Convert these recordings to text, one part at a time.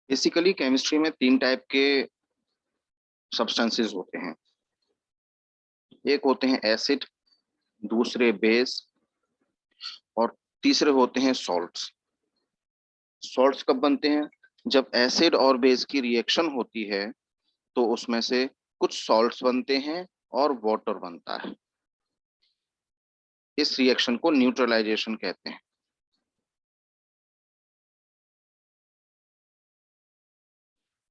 Basically chemistry में तीन type के सब्सटेंसेस होते हैं। एक होते हैं एसिड, दूसरे बेस और तीसरे होते हैं सॉल्ट्स। सॉल्ट्स कब बनते हैं? जब एसिड और बेस की रिएक्शन होती है तो उसमें से कुछ सॉल्ट्स बनते हैं और वाटर बनता है। इस रिएक्शन को न्यूट्रलाइजेशन कहते हैं।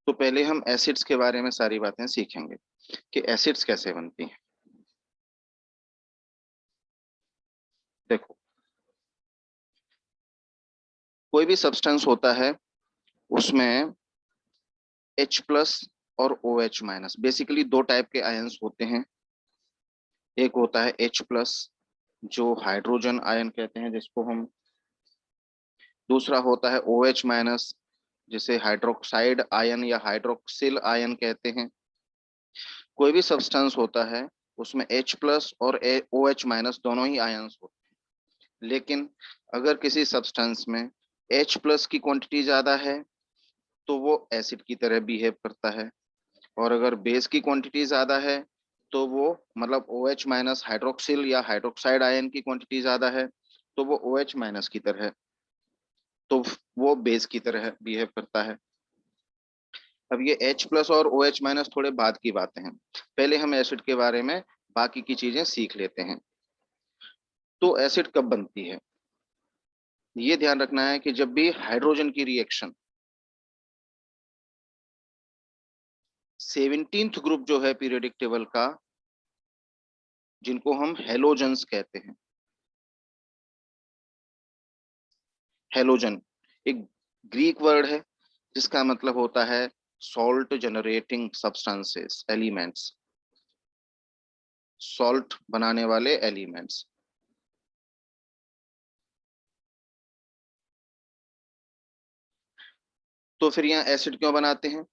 तो पहले हम एसिड्स के बारे में सारी बातें सीखेंगे कि एसिड्स कैसे बनती हैं। देखो, कोई भी सब्सटेंस होता है उसमें H+ और OH-, बेसिकली दो टाइप के आयंस होते हैं। एक होता है H+, जो हाइड्रोजन आयन कहते हैं जिसको हम, दूसरा होता है OH-, जिसे हाइड्रोक्साइड आयन या हाइड्रोक्सिल आयन कहते हैं। कोई भी सब्सटेंस होता है उसमें H+ और OH- दोनों ही आयंस होते हैं। लेकिन अगर किसी सब्सटेंस में H+ की क्वांटिटी ज्यादा है तो वो एसिड की तरह बिहेव करता है, और अगर बेस की क्वांटिटी ज्यादा है तो वो, मतलब OH- हाइड्रोक्सिल या हाइड्रोक्साइड आयन की क्वांटिटी ज्यादा है तो वो OH- की तरह, तो वो बेस की तरह बिहेव करता है। अब ये H+ और OH- थोड़े बाद की बातें हैं। पहले हम एसिड के बारे में बाकी की चीजें सीख लेते हैं। तो एसिड कब बनती है? ये ध्यान रखना है कि जब भी हाइड्रोजन की रिएक्शन 17th ग्रुप जो है पीरियोडिक टेबल का, जिनको हम हेलोजन्स कहते हैं। हेलोजन एक ग्रीक वर्ड है जिसका मतलब होता है salt generating substances, elements, salt बनाने वाले एलिमेंट्स। तो फिर यहाँ एसिड क्यों बनाते हैं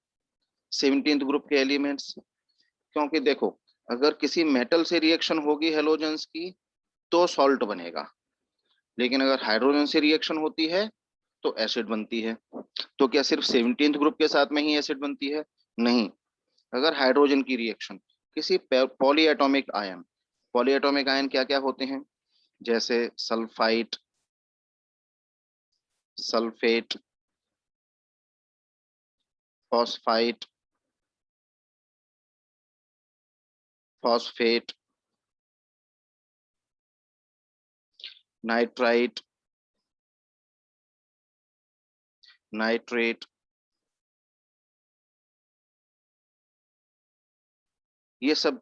17th ग्रुप के एलिमेंट्स? क्योंकि देखो, अगर किसी मेटल से रिएक्शन होगी हेलोजन्स की तो सॉल्ट बनेगा, लेकिन अगर हाइड्रोजन से रिएक्शन होती है तो एसिड बनती है। तो क्या सिर्फ 17th ग्रुप के साथ में ही एसिड बनती है? नहीं। अगर हाइड्रोजन की रिएक्शन किसी poly atomic ion, poly atomic ion क्या क्या होते हैं, जैसे sulphite, sulphate, phosphite, phosphate, nitrite, nitrate, ये सब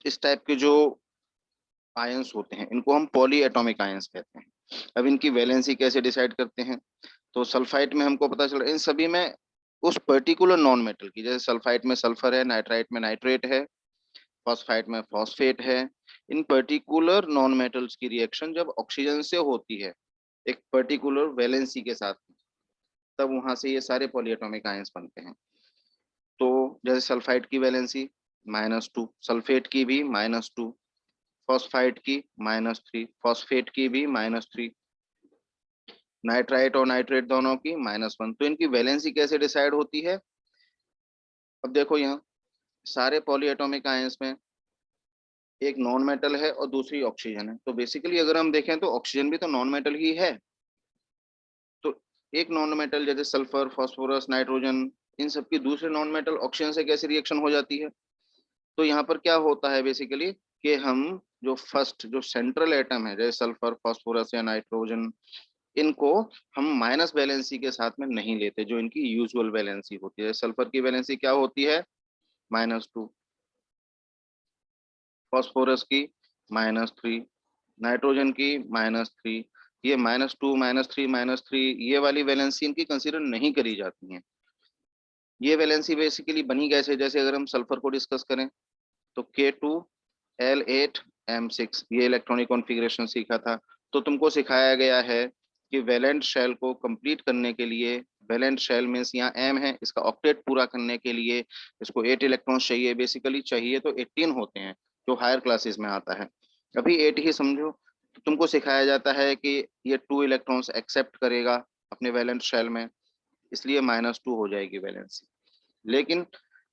इस टाइप के जो आयंस होते हैं इनको हम पॉली एटॉमिक आयंस कहते हैं। अब इनकी वैलेंसी कैसे डिसाइड करते हैं? तो सल्फाइट में हमको पता चल रहा है इन सभी में उस पर्टिकुलर नॉन मेटल की, जैसे सल्फाइट में सल्फर है, नाइट्राइट में नाइट्रेट है, फॉस्फाइट में फॉस्फेट है। इन पर्टिकुलर नॉन मेटल्स की रिएक्शन जब ऑक्सीजन से होती है एक पर्टिकुलर वैलेंसी के साथ, तब वहां से ये सारे पॉलीएटॉमिक आयंस बनते हैं। तो जैसे सल्फाइड की वैलेंसी -2, सल्फेट की भी -2, फॉस्फाइड की -3, फॉस्फेट की भी -3, नाइट्राइट और नाइट्रेट दोनों की -1। तो इनकी वैलेंसी कैसे डिसाइड होती है? अब देखो, यहाँ सारे पॉलीएटॉमिक आयंस में एक नॉन मेटल है और दूसरी ऑक्सीजन है, तो बेसिकली अगर हम देखें तो ऑक्सीजन भी तो नॉन मेटल ही है। तो एक नॉन मेटल जैसे सल्फर, फास्फोरस, नाइट्रोजन, इन सब की दूसरे नॉन मेटल ऑक्सीजन से कैसे रिएक्शन हो जाती है? तो यहाँ पर क्या होता है बेसिकली कि हम जो फर्स्ट जो सेंट्रल एटम है, जैसे सल्फर, फास्फोरस या नाइट्रोजन, इनको हम माइनस वैलेंसी के साथ में नहीं लेते जो इनकी यूजुअल वैलेंसी होती है। सल्फर की वैलेंसी क्या होती है? -2, फास्फोरस की -3, नाइट्रोजन की -3। ये -2, -3, -3, ये वाली वैलेंसी इनकी कंसीडर नहीं करी जाती है। ये वैलेंसी बेसिकली बनी कैसे? जैसे अगर हम सल्फर को डिस्कस करें तो K2L8M6, ये इलेक्ट्रॉनिक कॉन्फ़िगरेशन सीखा था। तो तुमको सिखाया गया है कि वैलेंट शेल को कंप्लीट करने के लिए, वैलेंट शेल मीन्स यहाँ M है, इसका ऑक्टेट पूरा करने के लिए इसको 8 इलेक्ट्रॉन्स चाहिए। बेसिकली चाहिए तो 18 होते हैं, जो हायर क्लासेस में आता है। अभी 8 ही समझो। तो तुमको सिखाया जाता है कि ये 2 इलेक्ट्रॉन्स एक्सेप्ट करेगा अपने वैलेंट शेल में, इसलिए -2 हो जाएगी वैलेंसी। लेकिन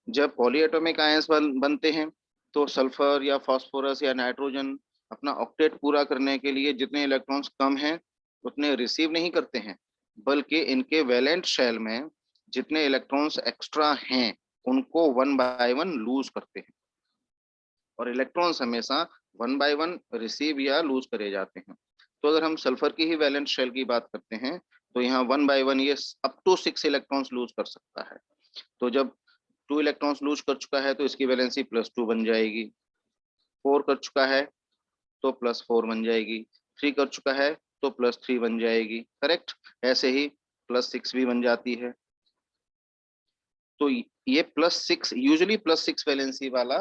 जब पॉलीएटॉमिक आयंस बनते हैं तो सल्फर या फास्फोरस या नाइट्रोजन अपना ऑक्टेट पूरा करने के लिए जितने इलेक्ट्रॉन्स कम हैं उतने रिसीव नहीं करते हैं, बल्कि इनके वैलेंट शेल में जितने इलेक्ट्रॉन्स एक्स्ट्रा हैं उनको 1 बाय 1 लूज करते हैं, और इलेक्ट्रॉन्स हमेशा 1 बाय 1 रिसीव या लूज करे जाते हैं। तो अगर हम सल्फर की ही वैलेंट शेल की बात करते हैं तो यहाँ 1 बाय 1 ये अप टू 6 इलेक्ट्रॉन्स लूज कर सकता है। तो जब 2 इलेक्ट्रॉन्स लूज कर चुका है तो इसकी वैलेंसी +2 बन जाएगी। 4 कर चुका है तो +4 बन जाएगी। 3 कर चुका है तो +3 बन जाएगी। करेक्ट। ऐसे ही +6 भी बन जाती है। तो ये +6 यूजुअली +6 वैलेंसी वाला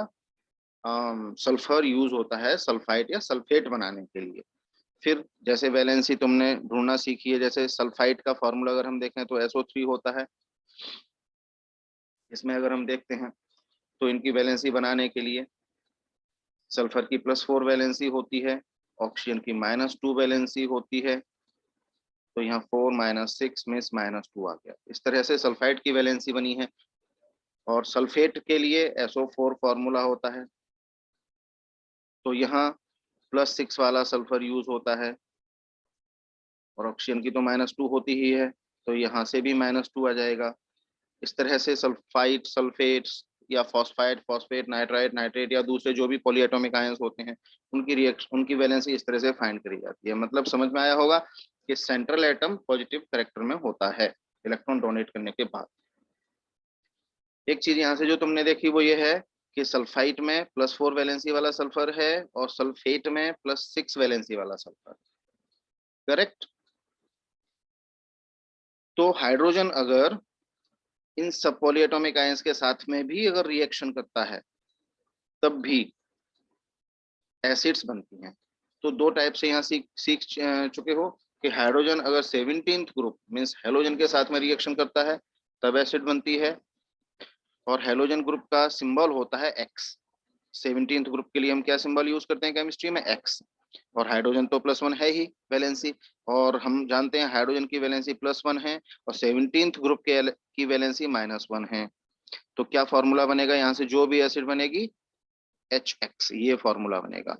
सल्फर यूज होता है सल्फाइड या सल्फेट बनाने के लिए। फिर जैसे वैलेंसी तुमने ढूंढना सीखी है, जैसे सल्फाइड का फॉर्मूला अगर हम देखें तो SO3 होता है। इसमें अगर हम देखते हैं तो इनकी वैलेंसी बनाने के लिए सल्फर की +4 वैलेंसी होती है, ऑक्सीजन की -2 वैलेंसी होती है। तो यहाँ 4 - 6 में -2 आ गया। इस तरह से सल्फाइड की वैलेंसी बनी है। और सल्फेट के लिए SO4 फॉर्मूला होता है। तो यहाँ +6 वाला सल्फर यूज होता है, और ऑक्सीजन की तो -2 होती ही है, तो यहाँ से भी -2 आ जाएगा। इस तरह से सल्फाइड, सल्फेट्स या फॉस्फाइड, फॉस्फेट, नाइट्राइट, नाइट्रेट या दूसरे जो भी पॉलीएटॉमिक आयंस होते हैं उनकी वैलेंसी इस तरह से फाइंड करी जाती है। मतलब समझ में आया होगा कि सेंट्रल एटम पॉजिटिव कैरेक्टर में होता है इलेक्ट्रॉन डोनेट करने के बाद। एक चीज यहाँ से जो तुमने देखी वो ये है कि सल्फाइड में +4 वैलेंसी वाला सल्फर है और सल्फेट में +6 वैलेंसी वाला सल्फर। करेक्ट। तो हाइड्रोजन अगर इन सब पॉलीएटॉमिक आयंस के साथ में भी अगर रिएक्शन करता है तब भी एसिड्स बनती हैं। तो दो टाइप से यहाँ सीख सीख चुके हो कि हाइड्रोजन अगर 17th ग्रुप मींस हेलोजन के साथ में रिएक्शन करता है तब एसिड बनती है, और हेलोजन ग्रुप का सिंबल होता है X। 17th ग्रुप के लिए हम क्या सिंबल यूज करते हैं केमिस्ट्री में? X। और हाइड्रोजन तो +1 है ही वैलेंसी, और हम जानते हैं हाइड्रोजन की वैलेंसी +1 है और 17th ग्रुप के की वैलेंसी -1 है। तो क्या फॉर्मूला बनेगा यहाँ से? जो भी एसिड बनेगी HX, ये फॉर्मूला बनेगा।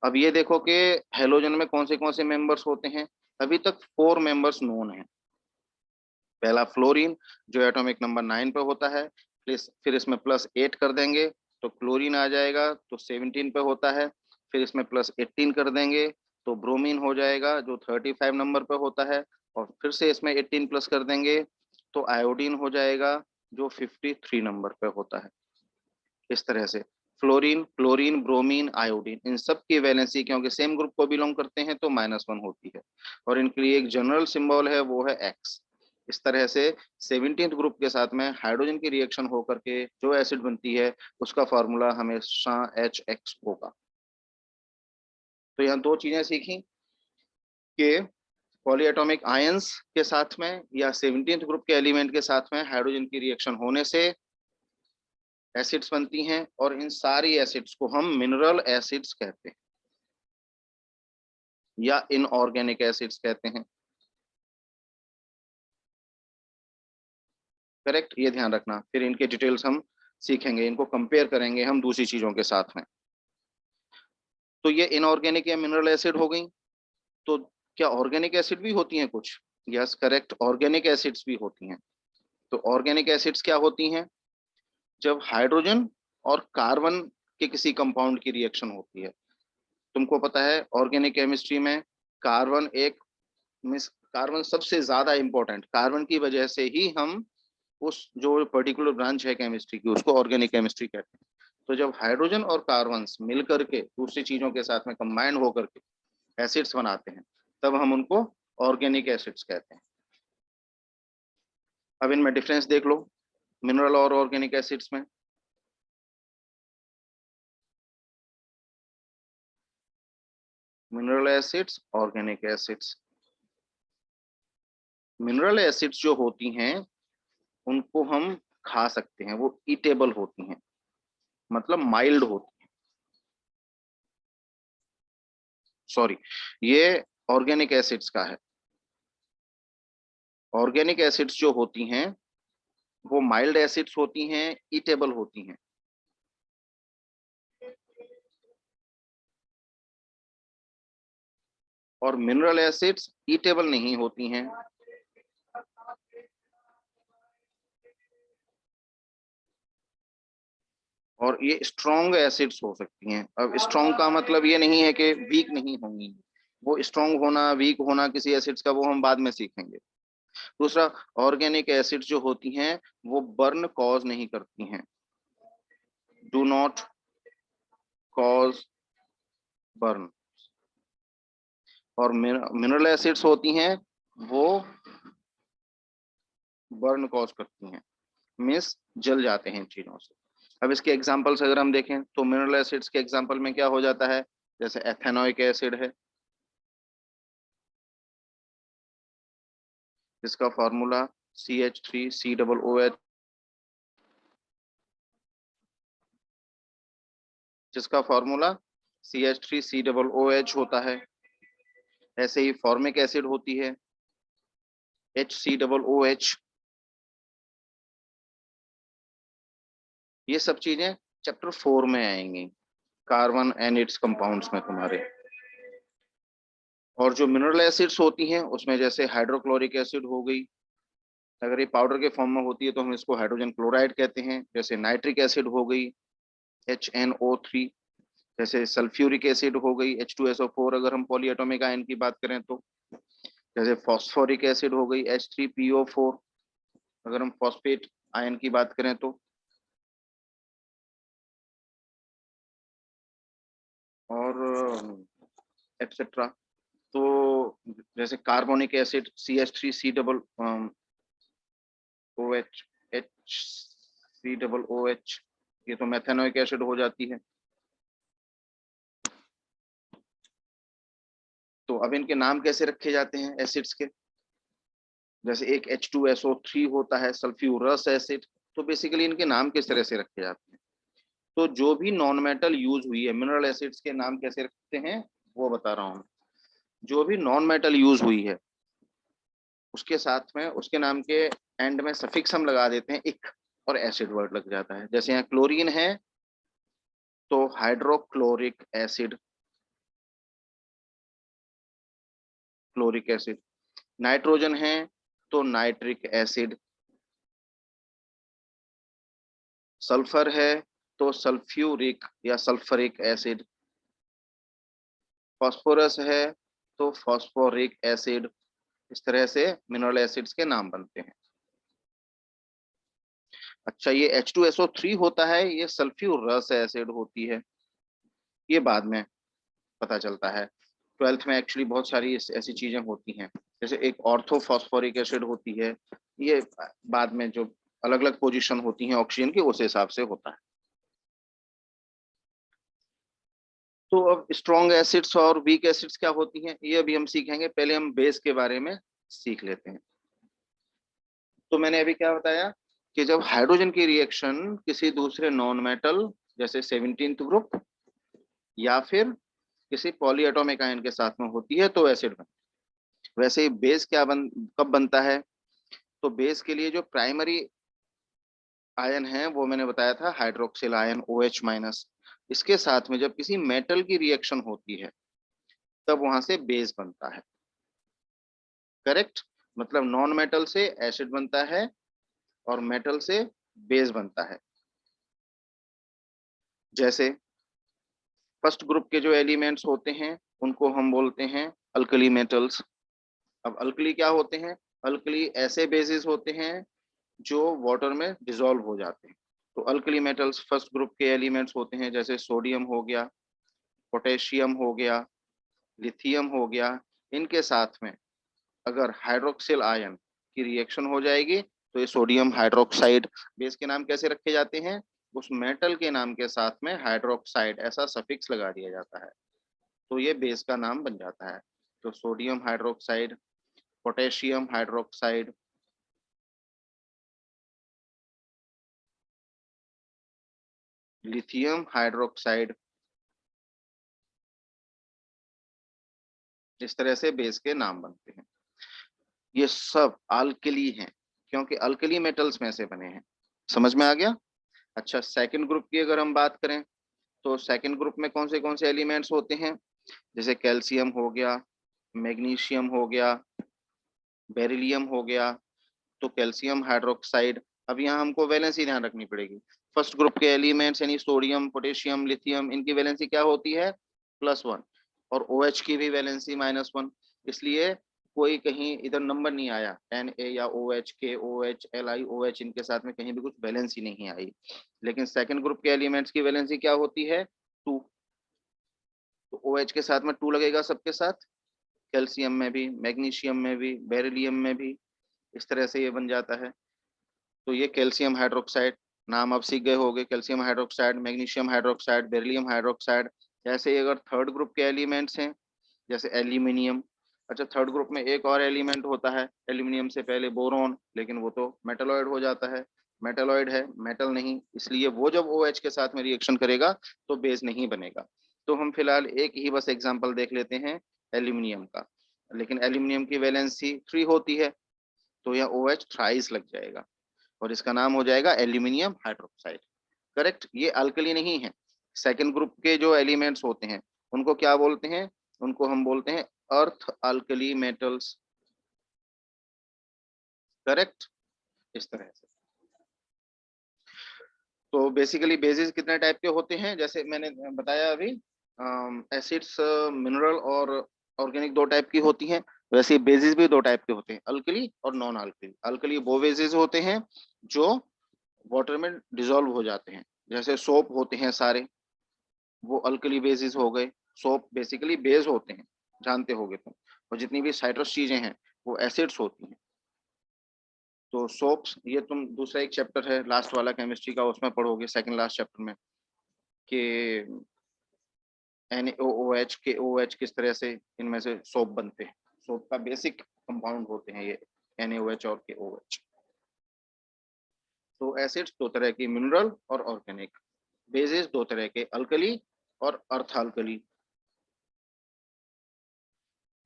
अब ये देखो कि हेलोजन में कौन से मेंबर्स होते हैं। अभी तक 4 मेंबर्स नोन है। पहला फ्लोरीन जो एटॉमिक नंबर 9 पे होता है, फिर इसमें +8 कर देंगे तो क्लोरीन आ जाएगा, तो 17 पे होता है। फिर इसमें +18 कर देंगे तो ब्रोमीन हो जाएगा जो 35 नंबर पे होता है, और फिर से इसमें 18 प्लस कर देंगे तो आयोडीन हो जाएगा जो 53 नंबर पे होता है। इस तरह से फ्लोरीन, क्लोरीन, ब्रोमीन, आयोडीन इन सब की वैलेंसी क्योंकि सेम ग्रुप को बिलोंग करते हैं तो -1 होती है, और इनके लिए एक जनरल सिंबल है वो है X। इस तरह से 17th ग्रुप के साथ में हाइड्रोजन की रिएक्शन होकर के जो एसिड बनती है उसका फॉर्मूला हमेशा HX होगा। तो यहाँ दो चीजें सीखी कि पॉलीएटॉमिक आयंस के साथ में या 17th ग्रुप के एलिमेंट के साथ में हाइड्रोजन की रिएक्शन होने से एसिड्स बनती हैं, और इन सारी एसिड्स को हम मिनरल एसिड्स कहते हैं या इनऑर्गेनिक एसिड्स कहते हैं। करेक्ट, ये ध्यान रखना। फिर इनके डिटेल्स हम सीखेंगे, इनको कंपेयर करेंगे हम दूसरी चीजों के साथ में। तो ये इनऑर्गेनिक या मिनरल एसिड हो गई। तो क्या ऑर्गेनिक एसिड भी होती हैं कुछ? यस करेक्ट, ऑर्गेनिक एसिड्स भी होती हैं। तो ऑर्गेनिक एसिड्स क्या होती हैं? जब हाइड्रोजन और कार्बन के किसी कंपाउंड की रिएक्शन होती है। तुमको पता है ऑर्गेनिक केमिस्ट्री में कार्बन एक मिस कार्बन सबसे ज्यादा इंपॉर्टेंट, कार्बन की वजह से ही हम उस जो पर्टिकुलर ब्रांच है केमिस्ट्री की उसको ऑर्गेनिक केमिस्ट्री कहते हैं। तो जब हाइड्रोजन और कार्बन मिल करके दूसरी चीजों के साथ में कंबाइंड होकर के एसिड्स बनाते हैं तब हम उनको ऑर्गेनिक एसिड्स कहते हैं। अब इनमें डिफरेंस देख लो मिनरल और ऑर्गेनिक एसिड्स में। Mineral acids, organic acids. Mineral acids जो होती हैं उनको हम खा सकते हैं, वो ईटेबल होती हैं, मतलब माइल्ड होती हैं। सॉरी, ये ऑर्गेनिक एसिड्स का है। ऑर्गेनिक एसिड्स जो होती हैं वो माइल्ड एसिड्स होती हैं, ईटेबल होती हैं। और मिनरल एसिड्स ईटेबल नहीं होती हैं। और ये स्ट्रॉन्ग एसिड्स हो सकती हैं। अब स्ट्रॉन्ग का मतलब ये नहीं है कि वीक नहीं होंगी, वो स्ट्रॉन्ग होना वीक होना किसी एसिड्स का वो हम बाद में सीखेंगे। दूसरा, ऑर्गेनिक एसिड्स जो होती हैं वो बर्न कॉज नहीं करती हैं, डू नॉट कॉज बर्न। और मिनरल एसिड्स होती हैं वो बर्न कॉज करती हैं, मीन्स जल जाते हैं इन चीजों से। अब इसके एग्जांपल्स अगर हम देखें तो मिनरल एसिड्स के एग्जांपल में क्या हो जाता है, जैसे एथेनोइक एसिड है, जिसका फॉर्मूला CH3COOH, जिसका फॉर्मूला CH3COOH होता है। ऐसे ही फॉर्मिक एसिड होती है HCOOH। ये सब चीजें चैप्टर 4 में आएंगी, कार्बन एंड इट्स कंपाउंड्स में तुम्हारे। और जो मिनरल एसिड्स होती हैं उसमें जैसे हाइड्रोक्लोरिक एसिड हो गई, अगर ये पाउडर के फॉर्म में होती है तो हम इसको हाइड्रोजन क्लोराइड कहते हैं। जैसे नाइट्रिक एसिड हो गई HNO3, जैसे सल्फ्यूरिक एसिड हो गई H2SO4 अगर हम पॉलीएटॉमिक आयन की बात करें तो। जैसे फॉस्फोरिक एसिड हो गई H3PO4 अगर हम फॉस्फेट आयन की बात करें तो। और एटसेट्रा। तो जैसे carbonic acid CH3C double OH ये तो मेथेनोइक एसिड हो जाती है। तो अब इनके नाम कैसे रखे जाते हैं एसिड्स के, जैसे एक H2SO3 होता है सल्फ्यूरस एसिड। तो बेसिकली इनके नाम किस तरह से रखे जाते हैं, तो जो भी नॉन मेटल यूज हुई है, मिनरल एसिड्स के नाम कैसे रखते हैं वो बता रहा हूँ। जो भी नॉन मेटल यूज हुई है उसके साथ में उसके नाम के एंड में सफिक्स हम लगा देते हैं इक, और एसिड वर्ड लग जाता है। जैसे यहाँ क्लोरीन है तो hydrochloric acid, chloric acid. Nitrogen है तो नाइट्रिक एसिड। सल्फर है तो सल्फ्यूरिक या सल्फरिक एसिड। फास्फोरस है तो फास्फोरिक एसिड। इस तरह से मिनरल एसिड्स के नाम बनते हैं। अच्छा, ये H2SO3 होता है, ये सल्फ्यूरस एसिड होती है, ये बाद में पता चलता है। ट्वेल्थ में एक्चुअली बहुत सारी ऐसी चीजें होती हैं, जैसे एक ऑर्थोफॉस्फोरिक एसिड होती है, ये बाद में जो अलग अलग पोजीशन होती हैं ऑक्सीजन की उस हिसाब से होता है। तो अब स्ट्रॉन्ग एसिड्स और वीक एसिड्स क्या होती हैं ये अभी हम सीखेंगे, पहले हम बेस के बारे में सीख लेते हैं। तो मैंने अभी क्या बताया कि जब हाइड्रोजन की रिएक्शन किसी दूसरे नॉन मेटल जैसे 17th ग्रुप या फिर किसी पॉलीएटॉमिक आयन के साथ में होती है तो एसिड बनता है। वैसे ही बेस कब बनता है, तो बेस के लिए जो प्राइमरी आयन है वो मैंने बताया था हाइड्रोक्सिल आयन OH माइनस। इसके साथ में जब किसी मेटल की रिएक्शन होती है तब वहां से बेस बनता है। करेक्ट, मतलब नॉन मेटल से एसिड बनता है और मेटल से बेस बनता है। जैसे फर्स्ट ग्रुप के जो एलिमेंट्स होते हैं उनको हम बोलते हैं अल्कली मेटल्स। अब अल्कली क्या होते हैं, अल्कली ऐसे बेसिस होते हैं जो वाटर में डिसॉल्व हो जाते हैं। तो अल्कली मेटल्स फर्स्ट ग्रुप के एलिमेंट्स होते हैं, जैसे सोडियम हो गया, पोटेशियम हो गया, लिथियम हो गया। इनके साथ में अगर हाइड्रोक्सिल आयन की रिएक्शन हो जाएगी तो ये सोडियम हाइड्रोक्साइड। बेस के नाम कैसे रखे जाते हैं, उस मेटल के नाम के साथ में हाइड्रोक्साइड ऐसा सफिक्स लगा दिया जाता है, तो ये बेस का नाम बन जाता है। तो sodium hydroxide, potassium hydroxide, lithium hydroxide, इस तरह से बेस के नाम बनते हैं। ये सब अल्कली हैं, क्योंकि अल्कली मेटल्स में से बने हैं। समझ में आ गया? अच्छा, सेकंड ग्रुप की अगर हम बात करें तो सेकंड ग्रुप में कौन से एलिमेंट्स होते हैं? जैसे कैल्शियम हो गया, मैग्नीशियम हो गया, बेरिलियम हो गया। तो कैल्शियम हाइड्रोक्साइड, अब यहाँ हमको वैलेंसी ध्यान रखनी पड़ेगी। फर्स्ट ग्रुप के एलिमेंट्स यानी सोडियम, पोटेशियम, लिथियम, इनकी वैलेंसी क्या होती है? +1। और OH की भी वैलेंसी -1। इसलिए कोई कहीं इधर नंबर नहीं आया, Na या OH, KOH, LiOH, इनके साथ में कहीं भी कुछ वैलेंसी नहीं आई। लेकिन सेकंड ग्रुप के एलिमेंट्स की वैलेंसी क्या होती है? 2। तो OH के साथ में 2 लगेगा सबके साथ, कैल्शियम में भी, मैग्नीशियम में भी, बेरिलियम में भी। इस तरह से ये बन जाता है। तो ये कैल्शियम हाइड्रोक्साइड, नाम आप सीख गए होंगे, calcium hydroxide, magnesium hydroxide, beryllium hydroxide. ऐसे ही अगर थर्ड ग्रुप के एलिमेंट्स हैं, जैसे एल्यूमिनियम। अच्छा, थर्ड ग्रुप में एक और एलिमेंट होता है एल्यूमिनियम से पहले, बोरोन, लेकिन वो तो मेटलॉइड हो जाता है। मेटलॉइड है, मेटल नहीं, इसलिए वो जब OH के साथ में रिएक्शन करेगा तो बेस नहीं बनेगा। तो हम फिलहाल एक ही बस एग्जांपल देख लेते हैं एल्यूमिनियम का। लेकिन एल्यूमिनियम की वैलेंसी 3 होती है, तो यह OH थ्राइस लग जाएगा और इसका नाम हो जाएगा एल्यूमिनियम हाइड्रोक्साइड। करेक्ट? ये अल्कली नहीं है। सेकंड ग्रुप के जो एलिमेंट्स होते हैं उनको क्या बोलते हैं? उनको हम बोलते हैं अर्थ अल्कली मेटल्स। करेक्ट? इस तरह से। तो बेसिकली बेसिस कितने टाइप के होते हैं? जैसे मैंने बताया अभी, एसिड्स, मिनरल और ऑर्गेनिक 2 टाइप की होती हैं। वैसे बेसिस भी 2 टाइप के होते हैं, अल्कली और नॉन अल्कली। अल्कली वो बेसिस होते हैं जो वाटर में डिसॉल्व हो जाते हैं, जैसे सोप होते हैं सारे, वो अल्कली बेसिस हो गए। सोप बेसिकली बेस होते हैं, जानते होगे तुम। और जितनी भी साइट्रस चीजें हैं वो एसिड्स होती हैं। तो सोप्स, ये तुम दूसरा एक चैप्टर है लास्ट वाला केमिस्ट्री का, उसमें पढ़ोगे, सेकंड लास्ट चैप्टर में, कि NaOH के OH किस तरह से इनमें से सोप बनते हैं। सोप का बेसिक कंपाउंड होते हैं ये NaOH और KOH। तो एसिड्स 2 तरह की, मिनरल और ऑर्गेनिक। बेसिस 2 तरह के, अल्कली और अर्थ अल्कली।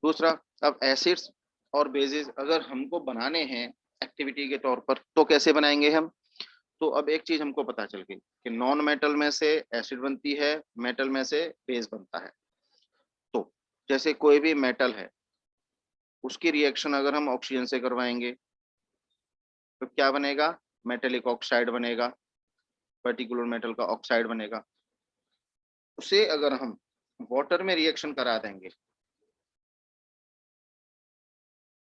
दूसरा, अब एसिड्स और बेसिस अगर हमको बनाने हैं एक्टिविटी के तौर पर तो कैसे बनाएंगे हम? तो अब एक चीज हमको पता चल गई कि नॉन मेटल में से एसिड बनती है, मेटल में से बेस बनता है। तो जैसे कोई भी मेटल है, उसकी रिएक्शन अगर हम ऑक्सीजन से करवाएंगे तो क्या बनेगा? मेटेलिक ऑक्साइड बनेगा, पर्टिकुलर मेटल का ऑक्साइड बनेगा। उसे अगर हम वाटर में रिएक्शन करा देंगे,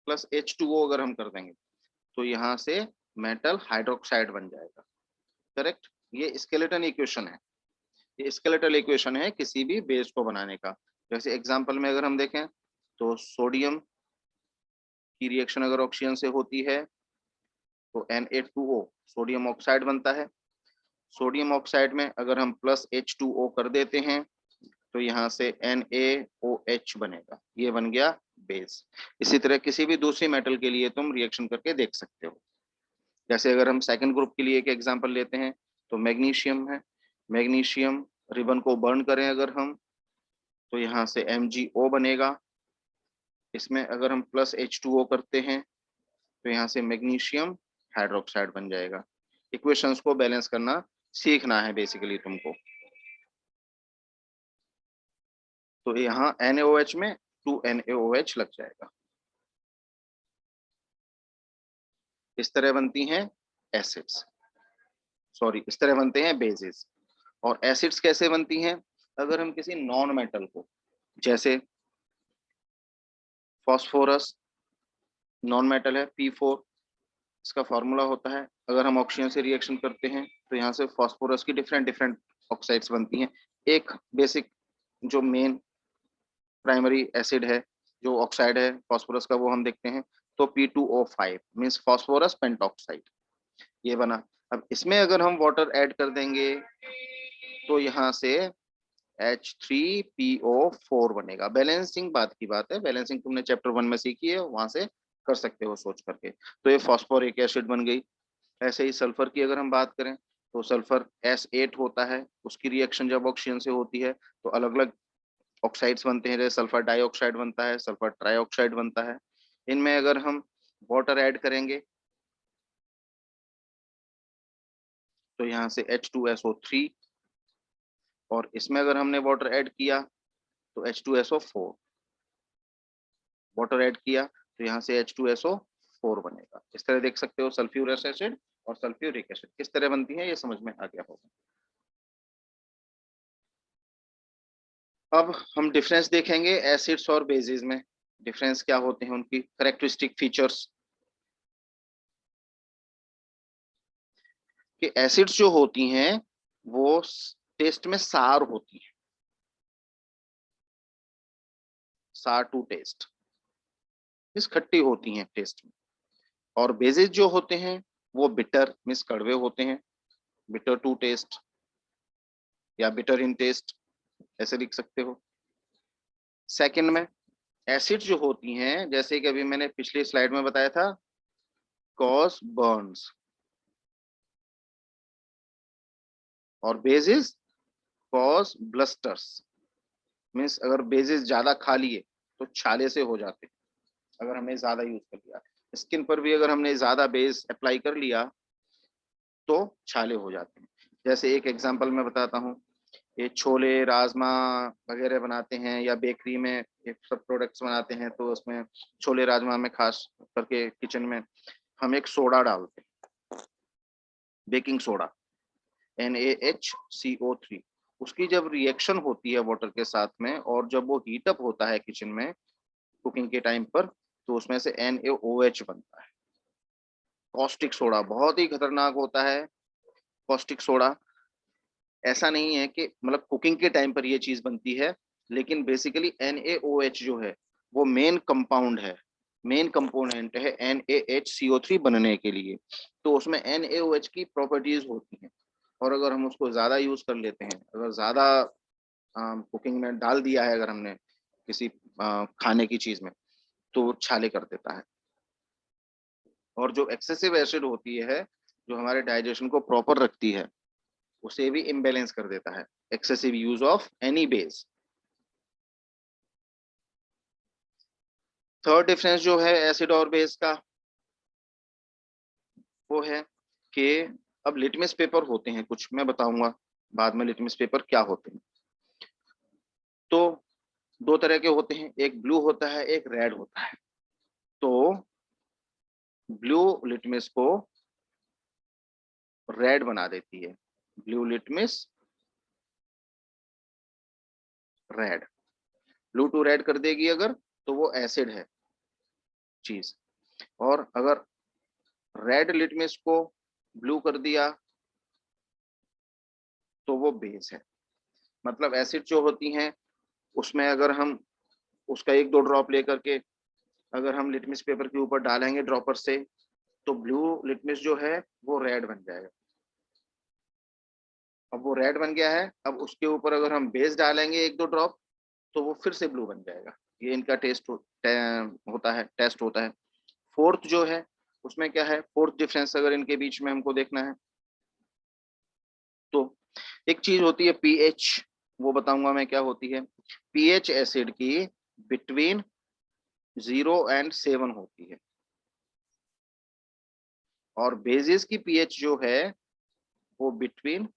+H2O अगर हम कर देंगे, तो यहाँ से मेटल हाइड्रोक्साइड बन जाएगा। करेक्ट? ये स्केलेटन इक्वेशन है, ये स्केलेटल इक्वेशन है किसी भी बेस को बनाने का। जैसे एग्जांपल में अगर हम देखें तो सोडियम की रिएक्शन अगर ऑक्सीजन से होती है तो Na2O सोडियम ऑक्साइड बनता है। सोडियम ऑक्साइड में अगर हम +H2O कर देते हैं तो यहाँ से NaOH बनेगा, ये बन गया बेस। इसी तरह किसी भी दूसरी मेटल के लिए तुम रिएक्शन करके देख सकते हो। जैसे अगर हम सेकंड ग्रुप के लिए एक एग्जांपल लेते हैं तो मैग्नीशियम है। मैग्नीशियम रिबन को बर्न करें अगर हम, तो यहाँ से MgO बनेगा। इसमें अगर हम +H2O करते हैं तो यहाँ से मैग्नीशियम हाइड्रोक्साइड बन जाएगा। इक्वेशंस को बैलेंस करना सीखना है बेसिकली तुमको। तो यहाँ NaOH में 2NaOH लग जाएगा। इस तरह बनती हैं एसिड्स, सॉरी, इस तरह बनते हैं बेसिस। और एसिड्स कैसे बनती हैं? अगर हम किसी नॉन मेटल को, जैसे फॉस्फोरस नॉन मेटल है, P4, इसका फॉर्मूला होता है, अगर हम ऑक्सीजन से रिएक्शन करते हैं तो यहाँ से फॉस्फोरस की डिफरेंट डिफरेंट ऑक्साइड्स बनती हैं। एक बेसिक जो मेन प्राइमरी एसिड है, जो ऑक्साइड है फॉस्फोरस का, वो हम देखते हैं तो P2O5 मींस फॉस्फोरस पेंटॉक्साइड, ये बना। अब इसमें अगर हम वाटर ऐड कर देंगे तो यहाँ से H3PO4 बनेगा। बैलेंसिंग बात की बात है, बैलेंसिंग तुमने चैप्टर 1 में सीखी है, वहां से कर सकते हो सोच करके। तो ये फॉस्फोरिक एसिड बन गई। ऐसे ही सल्फर की अगर हम बात करें तो सल्फर S8 होता है, उसकी रिएक्शन जब ऑक्सीजन से होती है तो अलग अलग ऑक्साइड्स बनते हैं, जैसे सल्फर डाइऑक्साइड बनता है, सल्फर ट्राइऑक्साइड बनता है। इनमें अगर हम वाटर ऐड करेंगे तो यहाँ से H2SO3, और इसमें अगर हमने वाटर ऐड किया तो H2SO4, वाटर ऐड किया तो यहाँ से H2SO4 बनेगा। इस तरह देख सकते हो सल्फ्यूरस एसिड और सल्फ्यूरिक एसिड किस तरह बनती है, ये समझ में आ गया होगा। अब हम डिफरेंस देखेंगे एसिड्स और बेसिस में। डिफरेंस क्या होते हैं, उनकी करेक्टरिस्टिक फीचर्स। कि एसिड्स जो होती हैं वो टेस्ट में सार होती है, सार टू टेस्ट, इस खट्टी होती हैं टेस्ट में। और बेसिस जो होते हैं वो बिटर मिस कड़वे होते हैं, बिटर टू टेस्ट या बिटर इन टेस्ट, ऐसे लिख सकते हो। सेकंड में एसिड जो होती हैं, जैसे कि अभी मैंने पिछली स्लाइड में बताया था, कॉज बर्न्स, और बेसिस कॉज ब्लस्टर्स। मीन्स अगर बेसिस ज्यादा खा लिए तो छाले से हो जाते हैं, अगर हमने ज्यादा यूज कर लिया। स्किन पर भी अगर हमने ज्यादा बेस अप्लाई कर लिया तो छाले हो जाते हैं। जैसे एक एग्जांपल मैं बताता हूँ, ये छोले राजमा वगैरह बनाते हैं या बेकरी में ये सब प्रोडक्ट्स बनाते हैं, तो उसमें छोले राजमा में खास करके किचन में हम एक सोडा डालते हैं, बेकिंग सोडा, NaHCO3। उसकी जब रिएक्शन होती है वाटर के साथ में और जब वो हीट अप होता है किचन में कुकिंग के टाइम पर, तो उसमें से NaOH बनता है। कॉस्टिक सोडा बहुत ही खतरनाक होता है। कॉस्टिक सोडा ऐसा नहीं है कि मतलब कुकिंग के टाइम पर ये चीज बनती है, लेकिन बेसिकली NaOH जो है वो मेन कंपाउंड है, मेन कंपोनेंट है NaHCO3 बनने के लिए। तो उसमें NaOH की प्रॉपर्टीज होती हैं, और अगर हम उसको ज्यादा यूज कर लेते हैं, अगर ज्यादा कुकिंग में डाल दिया है अगर हमने किसी खाने की चीज में, तो छाले कर देता है। और जो एक्सेसिव एसिड होती है जो हमारे डाइजेशन को प्रॉपर रखती है, उसे भी इम्बेलेंस कर देता है, excessive use of any base. Third difference जो है एसिड और बेस का, वो है कि अब लिटमस पेपर होते हैं कुछ, मैं बताऊंगा बाद में लिटमस पेपर क्या होते हैं। तो दो तरह के होते हैं, एक ब्लू होता है एक रेड होता है। तो ब्लू लिटमस को रेड बना देती है, blue litmus red, blue to red कर देगी अगर, तो वो एसिड है चीज। और अगर रेड लिटमस को ब्लू कर दिया तो वो बेस है। मतलब एसिड जो होती हैं उसमें अगर हम उसका एक दो ड्रॉप लेकर के अगर हम लिटमस पेपर के ऊपर डालेंगे ड्रॉपर से, तो ब्लू लिटमस जो है वो रेड बन जाएगा। अब वो रेड बन गया है, अब उसके ऊपर अगर हम बेस डालेंगे एक दो ड्रॉप, तो वो फिर से ब्लू बन जाएगा। ये इनका होता है, टेस्ट होता है। फोर्थ जो है उसमें क्या है, फोर्थ डिफरेंस अगर इनके बीच में हमको देखना है, तो एक चीज होती है पीएच, वो बताऊंगा मैं क्या होती है। पीएच एसिड की बिटवीन 0 और 7 होती है, और बेसिस की पीएच जो है वो बिटवीन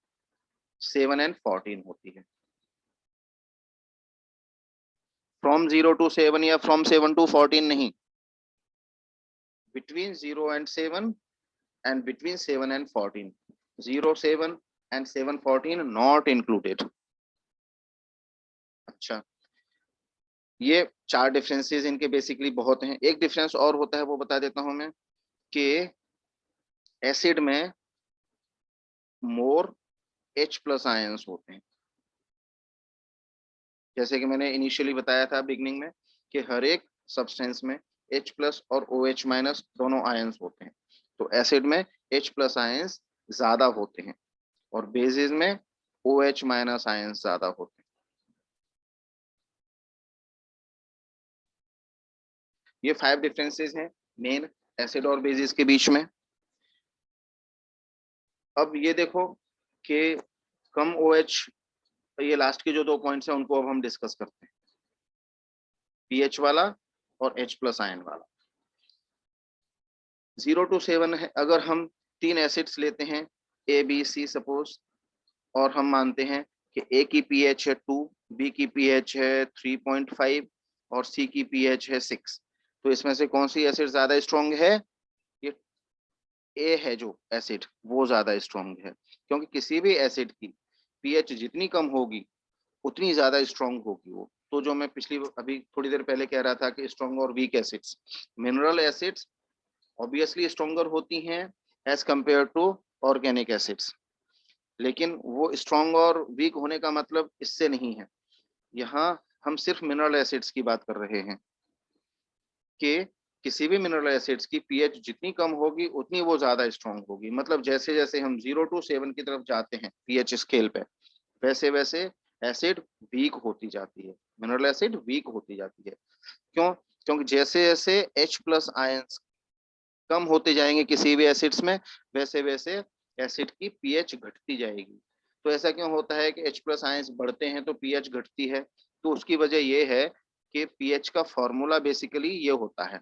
7 और 14 होती है। फ्रॉम 0 to 7 या फ्रॉम 7 to 14 नहीं, between 0 and 7 and between 7 and 14, 0 7 and 7 14 not included। अच्छा, ये चार डिफरेंसेस इनके बेसिकली बहुत हैं। एक डिफरेंस और होता है वो बता देता हूं मैं, कि एसिड में मोर H+ आयंस होते हैं। जैसे कि मैंने इनिशियली बताया था बिगनिंग में कि हर एक सब्सटेंस में H+ और OH- दोनों आयंस होते हैं। तो एसिड में H+ आयंस ज्यादा होते हैं और बेसिस में OH- आयंस ज्यादा होते हैं। ये 5 डिफरेंसेस हैं मेन एसिड और बेसिस के बीच में। अब ये देखो कि कम OH, ये लास्ट के जो 2 पॉइंट्स हैं उनको अब हम डिस्कस करते हैं, पीएच वाला और H+ आयन वाला। 0 to 7 है, अगर हम 3 एसिड्स लेते हैं ए बी सी सपोज, और हम मानते हैं कि ए की पीएच है 2, बी की पीएच है 3.5 और सी की पीएच है 6, तो इसमें से कौन सी एसिड ज्यादा स्ट्रॉन्ग है? ये ए है जो एसिड, वो ज्यादा स्ट्रॉन्ग है, क्योंकि किसी भी एसिड की पीएच जितनी कम होगी उतनी ज्यादा स्ट्रॉन्ग होगी वो। तो जो मैं पिछली अभी थोड़ी देर पहले कह रहा था कि स्ट्रॉन्ग और weak acids, mineral acids obviously stronger होती हैं as compare to organic acids, लेकिन वो स्ट्रॉन्ग और वीक होने का मतलब इससे नहीं है। यहाँ हम सिर्फ मिनरल एसिड्स की बात कर रहे हैं कि किसी भी मिनरल एसिड्स की पीएच जितनी कम होगी उतनी वो ज्यादा स्ट्रॉन्ग होगी। मतलब जैसे जैसे हम 0 to 7 की तरफ जाते हैं पीएच स्केल पे, वैसे वैसे एसिड वीक होती जाती है, मिनरल एसिड वीक होती जाती है। क्यों? क्योंकि जैसे जैसे H+ आयंस कम होते जाएंगे किसी भी एसिड्स में, वैसे वैसे एसिड की पीएच घटती जाएगी। तो ऐसा क्यों होता है कि H+ आयंस बढ़ते हैं तो पीएच घटती है? तो उसकी वजह यह है कि पीएच का फॉर्मूला बेसिकली ये होता है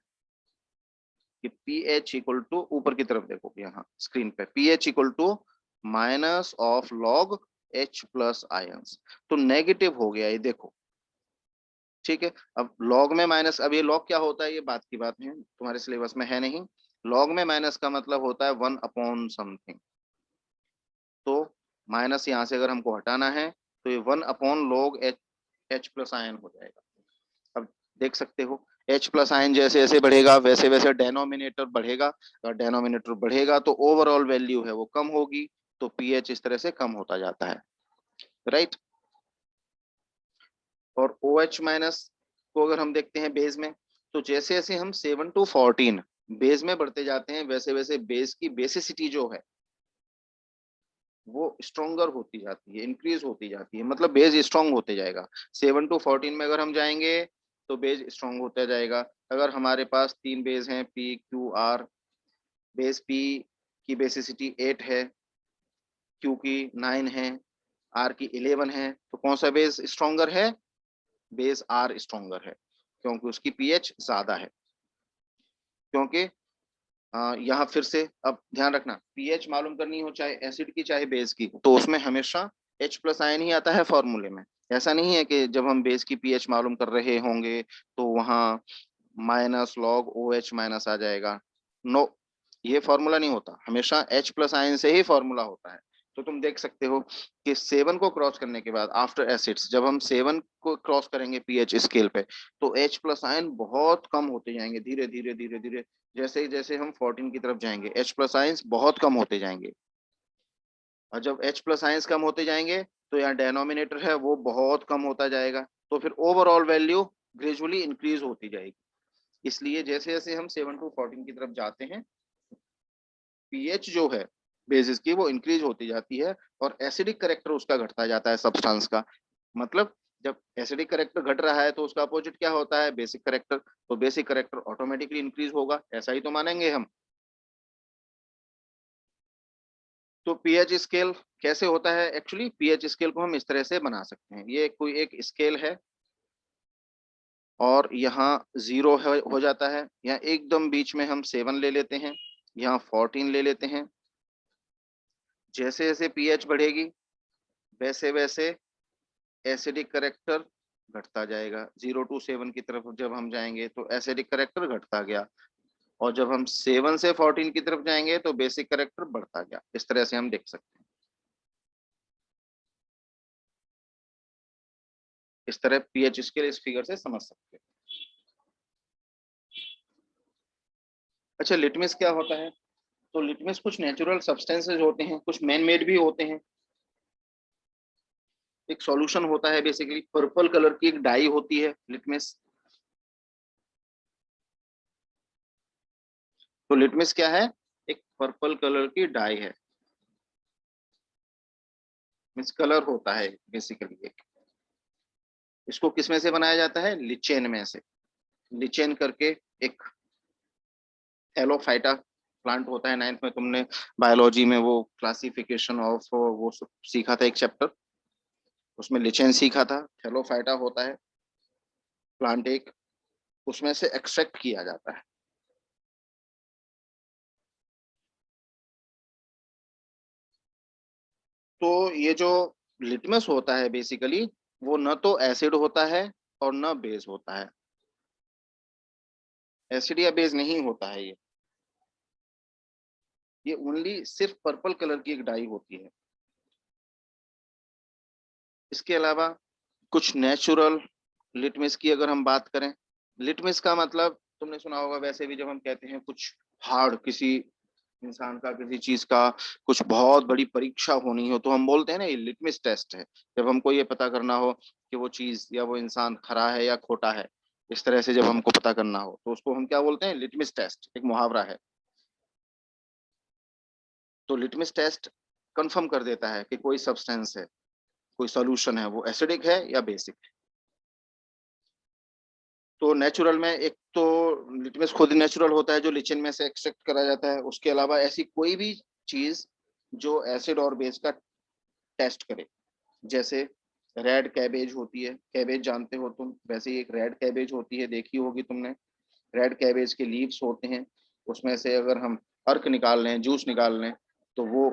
कि पीएच इक्वल टू, ऊपर की तरफ देखो यहाँ स्क्रीन पे, pH equal to minus of log H+ ions. तो नेगेटिव हो गया ये देखो, ठीक है। अब लॉग में माइनस, अब ये लॉग क्या होता है ये बात की बात है, तुम्हारे सिलेबस में है नहीं। लॉग में माइनस का मतलब होता है 1/समथिंग, तो माइनस यहाँ से अगर हमको हटाना है तो ये 1/log H+ आयन हो जाएगा। अब देख सकते हो H+ आयन जैसे जैसे बढ़ेगा वैसे वैसे डेनोमिनेटर बढ़ेगा, अगर डेनोमिनेटर बढ़ेगा तो ओवरऑल वैल्यू है वो कम होगी, तो पीएच इस तरह से कम होता जाता है, राइट। और OH- को अगर हम देखते हैं बेस में, तो जैसे जैसे हम 7 to 14 बेस में बढ़ते जाते हैं वैसे वैसे बेस की बेसिसिटी जो है वो स्ट्रोंगर होती जाती है, इंक्रीज होती जाती है, मतलब बेस स्ट्रांग होते जाएगा। 7 to 14 में अगर हम जाएंगे तो बेस स्ट्रांग होता जाएगा। अगर हमारे पास 3 बेस हैं PQR, बेस P की बेसिसिटी 8 है, Q की 9 है, R की 11 है, तो कौन सा बेस स्ट्रोंगर है? बेस R स्ट्रोंगर है, क्योंकि उसकी पीएच ज्यादा है। क्योंकि यहाँ फिर से अब ध्यान रखना, पीएच मालूम करनी हो चाहे एसिड की चाहे बेस की, तो उसमें हमेशा H+ आयन ही आता है फॉर्मूले में। ऐसा नहीं है कि जब हम बेस की पीएच मालूम कर रहे होंगे तो वहाँ माइनस लॉग OH- आ जाएगा। नो, ये फॉर्मूला नहीं होता, हमेशा H+ आयन से ही फॉर्मूला होता है। तो तुम देख सकते हो कि 7 को क्रॉस करने के बाद आफ्टर एसिड्स, जब हम 7 को क्रॉस करेंगे पीएच स्केल पे, तो H+ आयन बहुत कम होते जाएंगे, धीरे धीरे धीरे धीरे। जैसे जैसे हम 14 की तरफ जाएंगे H+ आयंस बहुत कम होते जाएंगे, और जब H+ आयंस कम होते जाएंगे तो यहाँ डेनोमिनेटर है वो बहुत कम होता जाएगा, तो फिर ओवरऑल वैल्यू ग्रेजुअली इंक्रीज होती जाएगी। इसलिए जैसे जैसे हम 7 to 14 की तरफ जाते हैं पीएच जो है बेसिस की वो इंक्रीज होती जाती है, और एसिडिक करेक्टर उसका घटता जाता है सब्सटेंस का। मतलब जब एसिडिक करेक्टर घट रहा है तो उसका अपोजिट क्या होता है? Basic character. तो बेसिक करेक्टर ऑटोमेटिकली इंक्रीज होगा, ऐसा ही तो मानेंगे हम। तो पीएच स्केल कैसे होता है? एक्चुअली पीएच स्केल को हम इस तरह से बना सकते हैं, ये कोई एक स्केल है और यहाँ 0 हो जाता है, यहाँ एकदम बीच में हम 7 ले लेते हैं, यहाँ 14 ले लेते हैं। जैसे जैसे पीएच बढ़ेगी वैसे वैसे एसिडिक करेक्टर घटता जाएगा। 0 to 7 की तरफ जब हम जाएंगे तो एसिडिक करेक्टर घटता गया, और जब हम 7 से 14 की तरफ जाएंगे तो बेसिक करेक्टर बढ़ता गया। इस तरह से हम देख सकते हैं, इस तरह पीएच स्केल इस फिगर से समझ सकते हैं। अच्छा, लिटमस क्या होता है? तो लिटमस कुछ नेचुरल सब्सटेंसेस होते हैं, कुछ मैन मेड भी होते हैं। एक सॉल्यूशन होता है, बेसिकली पर्पल कलर की एक डाई होती है लिटमस। तो लिटमस क्या है? एक पर्पल कलर की डाई है, मीन्स कलर होता है बेसिकली एक। इसको किस में से बनाया जाता है? लिचेन में से। लिचेन करके एक थैलोफाइटा प्लांट होता है, 9th में तुमने बायोलॉजी में वो क्लासिफिकेशन ऑफ वो सीखा था एक चैप्टर, उसमें लिचेन सीखा था। थैलोफाइटा होता है प्लांट एक, उसमें से एक्सट्रैक्ट किया जाता है। तो ये जो लिटमस होता है बेसिकली, वो न तो एसिड होता है और न बेस होता है। एसिड या बेस नहीं होता है ये ओनली सिर्फ पर्पल कलर की एक डाई होती है। इसके अलावा कुछ नेचुरल लिटमस की अगर हम बात करें, लिटमस का मतलब तुमने सुना होगा वैसे भी, जब हम कहते हैं कुछ हार्ड, किसी इंसान का किसी चीज का कुछ बहुत बड़ी परीक्षा होनी हो, तो हम बोलते हैं ना ये लिटमस टेस्ट है। जब हमको ये पता करना हो कि वो चीज या वो इंसान खरा है या खोटा है, इस तरह से जब हमको पता करना हो तो उसको हम क्या बोलते हैं, लिटमस टेस्ट, एक मुहावरा है। तो लिटमस टेस्ट कंफर्म कर देता है कि कोई सब्सटेंस है, कोई सॉल्यूशन है, वो एसिडिक है या बेसिक है। तो नेचुरल में एक तो लिटमस खुद नेचुरल होता है जो लिचिन में से एक्सट्रैक्ट करा जाता है। उसके अलावा ऐसी कोई भी चीज जो एसिड और बेस का टेस्ट करे, जैसे रेड कैबेज होती है, कैबेज जानते हो तुम, वैसे ही एक रेड कैबेज होती है, देखी होगी तुमने। रेड कैबेज के लीव्स होते हैं, उसमें से अगर हम अर्क निकाल लें, जूस निकाल लें, तो वो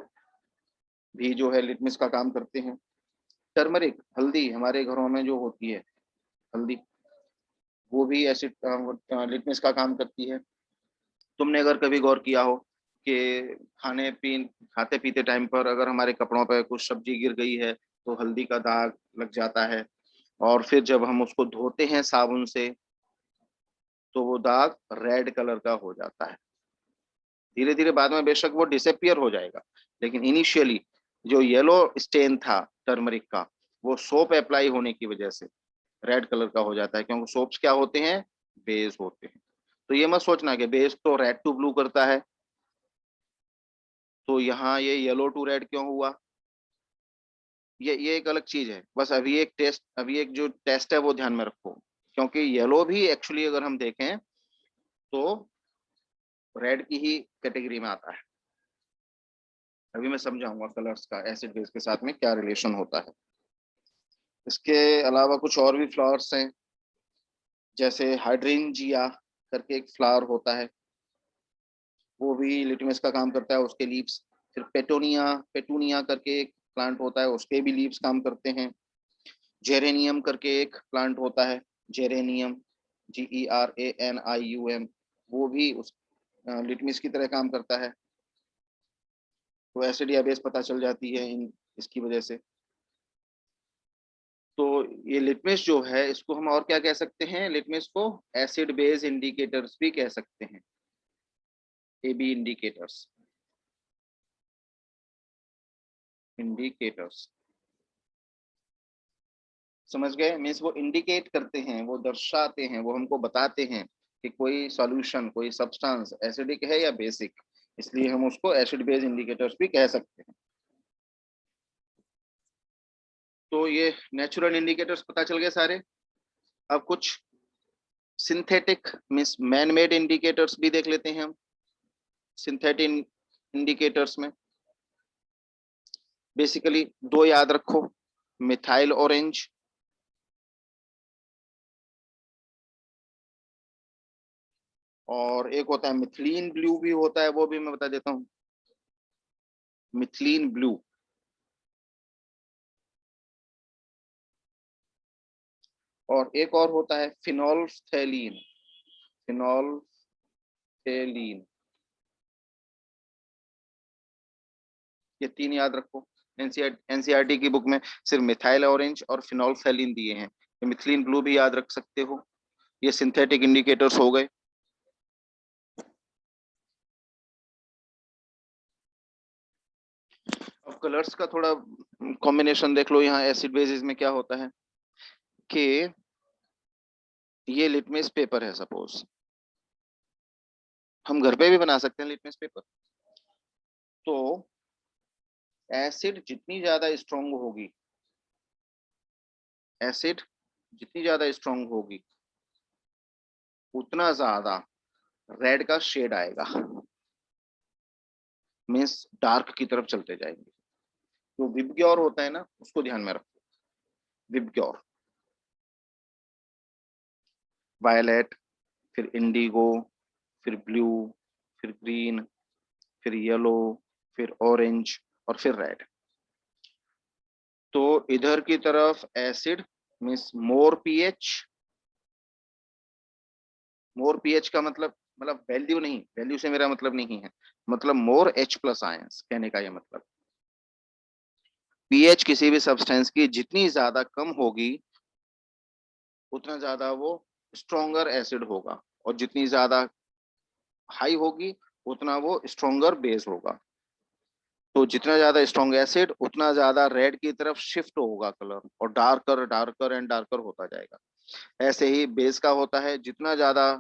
भी जो है लिटमस का काम करते हैं। टर्मरिक, हल्दी हमारे घरों में जो होती है, हल्दी, वो भी एसिड लिटमस का काम करती है। तुमने अगर कभी गौर किया हो कि खाने पीन खाते पीते टाइम पर अगर हमारे कपड़ों पर कुछ सब्जी गिर गई है तो हल्दी का दाग लग जाता है, और फिर जब हम उसको धोते हैं साबुन से तो वो दाग रेड कलर का हो जाता है। धीरे धीरे बाद में बेशक वो डिसअपियर हो जाएगा, लेकिन इनिशियली जो येलो स्टेन था टर्मरिक का, वो सोप अप्लाई होने की वजह से रेड कलर का हो जाता है, क्योंकि सोप्स क्या होते हैं, बेस होते हैं। तो ये मत सोचना कि बेस तो रेड टू ब्लू करता है, तो यहाँ ये येलो टू रेड क्यों हुआ। ये एक अलग चीज है। बस अभी एक जो टेस्ट है वो ध्यान में रखो, क्योंकि येलो भी एक्चुअली अगर हम देखें तो रेड की ही कैटेगरी में आता है। अभी मैं समझाऊंगा कलर्स का एसिड बेस के साथ में क्या रिलेशन होता है। इसके अलावा कुछ और भी फ्लावर्स हैं, जैसे हाइड्रेंजिया करके एक फ्लावर होता है, वो भी लिटमस का काम करता है, उसके लीव्स। फिर पेटोनिया, पेटूनिया करके एक प्लांट होता है, उसके भी लीव्स काम करते हैं। जेरेनियम करके एक प्लांट होता है, जेरेनियम, GERANIUM, वो भी उस लिटमस की तरह काम करता है। तो एसिड या बेस पता चल जाती है इन इसकी वजह से। तो ये लिटमस जो है इसको हम और क्या कह सकते हैं, लिटमस को एसिड बेस इंडिकेटर्स भी कह सकते हैं, AB इंडिकेटर्स, इंडिकेटर्स, समझ गए। मीन्स वो इंडिकेट करते हैं, वो दर्शाते हैं, वो हमको बताते हैं कि कोई सॉल्यूशन, कोई सब्सटेंस एसिडिक है या बेसिक, इसलिए हम उसको एसिड बेस इंडिकेटर्स भी कह सकते हैं। तो ये नेचुरल इंडिकेटर्स पता चल गए सारे। अब कुछ synthetic means man made indicators भी देख लेते हैं हम। सिंथेटिक इंडिकेटर्स में बेसिकली दो याद रखो, मिथाइल ऑरेंज और एक होता है मिथिलीन ब्लू भी होता है, वो भी मैं बता देता हूँ, मिथिलीन ब्लू। और एक और होता है फिनोल्फ्थेलीन, फिनोल्फ्थेलीन, ये तीन याद रखो। एनसीईआरटी की बुक में सिर्फ मिथाइल ऑरेंज और फिनोल्फ्थेलीन दिए हैं, मिथिलीन ब्लू भी याद रख सकते हो। ये सिंथेटिक इंडिकेटर्स हो गए। अब कलर्स का थोड़ा कॉम्बिनेशन देख लो। यहाँ एसिड बेसिस में क्या होता है कि ये लिटमस पेपर है, सपोज हम घर पे भी बना सकते हैं लिटमस पेपर। तो एसिड जितनी ज्यादा स्ट्रोंग होगी, एसिड जितनी ज्यादा स्ट्रोंग होगी उतना ज्यादा रेड का शेड आएगा, मीन्स डार्क की तरफ चलते जाएंगे। तो विबग्योर होता है ना, उसको ध्यान में रखो। विबग्योर, वायलेट, फिर इंडिगो, फिर ब्लू, फिर ग्रीन, फिर येलो, फिर ऑरेंज और फिर रेड। तो इधर की तरफ एसिड मीन्स मोर पीएच। मोर पीएच का मतलब वैल्यू नहीं, वैल्यू से मेरा मतलब नहीं है, मतलब मोर एच प्लस आयंस, कहने का ये मतलब पीएच किसी भी सब्सटेंस की जितनी ज्यादा कम होगी उतना ज्यादा वो स्ट्रोंगर एसिड होगा, और जितनी ज्यादा हाई होगी उतना वो स्ट्रोंगर बेस होगा। तो जितना ज्यादा स्ट्रॉन्ग एसिड उतना ज्यादा रेड की तरफ शिफ्ट होगा कलर, और डार्कर डार्कर एंड डार्कर होता जाएगा। ऐसे ही बेस का होता है, जितना ज्यादा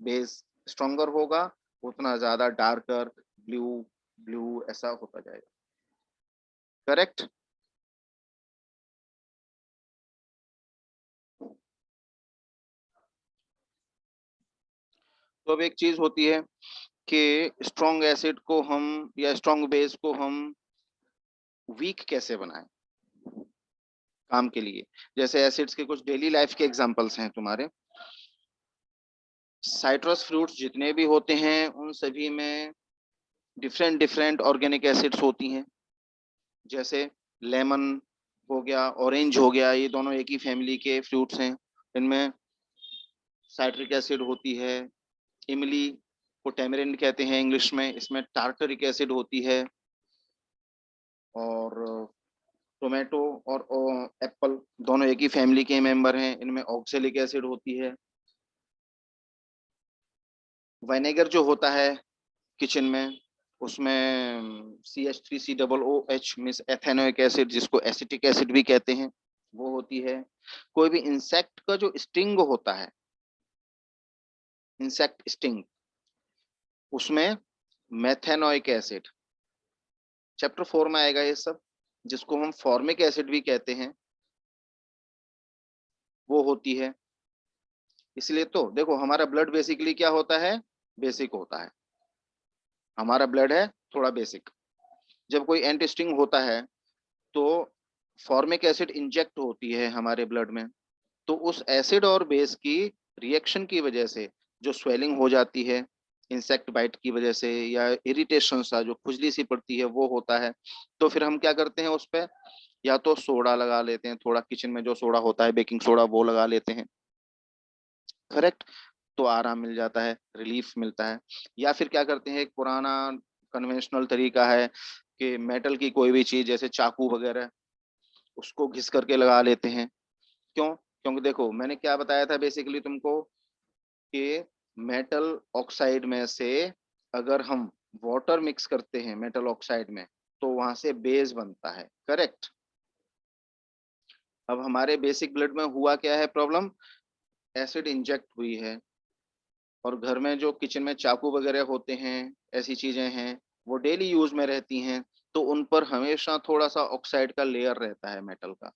बेस स्ट्रॉन्गर होगा उतना ज्यादा डार्कर ब्लू ब्लू ऐसा होता जाएगा। करेक्ट। तो अब एक चीज होती है कि स्ट्रॉन्ग एसिड को हम या स्ट्रॉन्ग बेस को हम वीक कैसे बनाएं काम के लिए। जैसे एसिड्स के कुछ डेली लाइफ के एग्जांपल्स हैं तुम्हारे। साइट्रस फ्रूट्स जितने भी होते हैं उन सभी में डिफरेंट डिफरेंट ऑर्गेनिक एसिड्स होती हैं। जैसे लेमन हो गया, ऑरेंज हो गया, ये दोनों एक ही फैमिली के फ्रूट्स हैं। इनमें साइट्रिक एसिड होती है। इमली को टेमरिंड कहते हैं इंग्लिश में, इसमें टार्टरिक एसिड होती है। और टोमेटो और एप्पल दोनों एक ही फैमिली के मेंबर हैं, इनमें ऑक्सैलिक एसिड होती है। विनेगर जो होता है किचन में, उसमें CH3COOH मीन्स एथेनोइक एसिड, जिसको एसिटिक एसिड भी कहते हैं, वो होती है। कोई भी इंसेक्ट का जो स्टिंग होता है, इंसेक्ट स्टिंग, उसमें मेथेनोइक एसिड, चैप्टर 4 में आएगा ये सब, जिसको हम फॉर्मिक एसिड भी कहते हैं, वो होती है। इसलिए तो देखो हमारा ब्लड बेसिकली क्या होता है, बेसिक होता है। हमारा ब्लड है थोड़ा बेसिक। जब कोई एंटी स्टिंग होता है तो फॉर्मिक एसिड इंजेक्ट होती है हमारे ब्लड में, तो उस एसिड और बेस की रिएक्शन की वजह से जो स्वेलिंग हो जाती है इंसेक्ट बाइट की वजह से, या इरिटेशन सा जो खुजली सी पड़ती है वो होता है। तो फिर हम क्या करते हैं उस पे, या तो सोडा लगा लेते हैं, थोड़ा किचन में जो सोडा होता है बेकिंग सोडा वो लगा लेते हैं। करेक्ट। तो आराम मिल जाता है, रिलीफ मिलता है। या फिर क्या करते हैं, एक पुराना कन्वेंशनल तरीका है कि मेटल की कोई भी चीज जैसे चाकू वगैरह, उसको घिस करके लगा लेते हैं। क्यों? क्योंकि देखो मैंने क्या बताया था बेसिकली तुमको, कि मेटल ऑक्साइड में से अगर हम वाटर मिक्स करते हैं मेटल ऑक्साइड में, तो वहां से बेस बनता है। करेक्ट। अब हमारे बेसिक ब्लड में हुआ क्या है प्रॉब्लम, एसिड इंजेक्ट हुई है, और घर में जो किचन में चाकू वगैरह होते हैं, ऐसी चीजें हैं, वो डेली यूज में रहती हैं, तो उन पर हमेशा थोड़ा सा ऑक्साइड का लेयर रहता है मेटल का।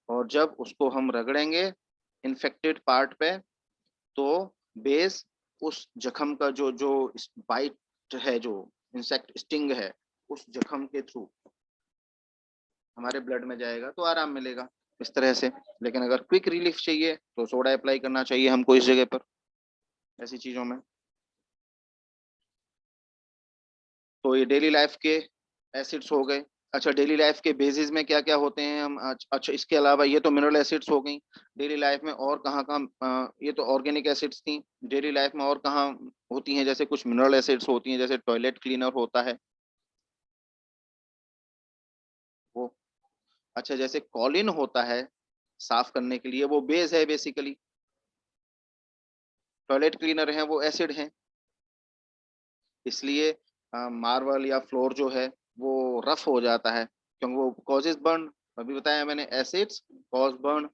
और जब उसको हम रगड़ेंगे इन्फेक्टेड पार्ट पे, तो बेस उस जख्म का जो जो बाइट है, जो इंसेक्ट स्टिंग है, उस जख्म के थ्रू हमारे ब्लड में जाएगा तो आराम मिलेगा इस तरह से। लेकिन अगर क्विक रिलीफ चाहिए तो सोडा अप्लाई करना चाहिए हमको इस जगह पर, ऐसी चीजों में। तो ये डेली लाइफ के एसिड्स हो गए। अच्छा, डेली लाइफ के बेसिस में क्या क्या होते हैं हम अच्छा, इसके अलावा ये तो मिनरल एसिड्स हो गई। डेली लाइफ में और कहाँ कहाँ ये तो ऑर्गेनिक एसिड्स थी। डेली लाइफ में और कहाँ होती हैं, जैसे कुछ मिनरल एसिड्स होती हैं, जैसे टॉयलेट क्लीनर होता है वो। अच्छा, जैसे कॉलिन होता है साफ करने के लिए, वो बेस है बेसिकली। टॉयलेट क्लीनर है वो एसिड है। इसलिए मार्बल या फ्लोर जो है वो रफ हो जाता है, क्योंकि वो कॉजेज बर्न। अभी बताया मैंने, एसिड्स कॉज बर्न।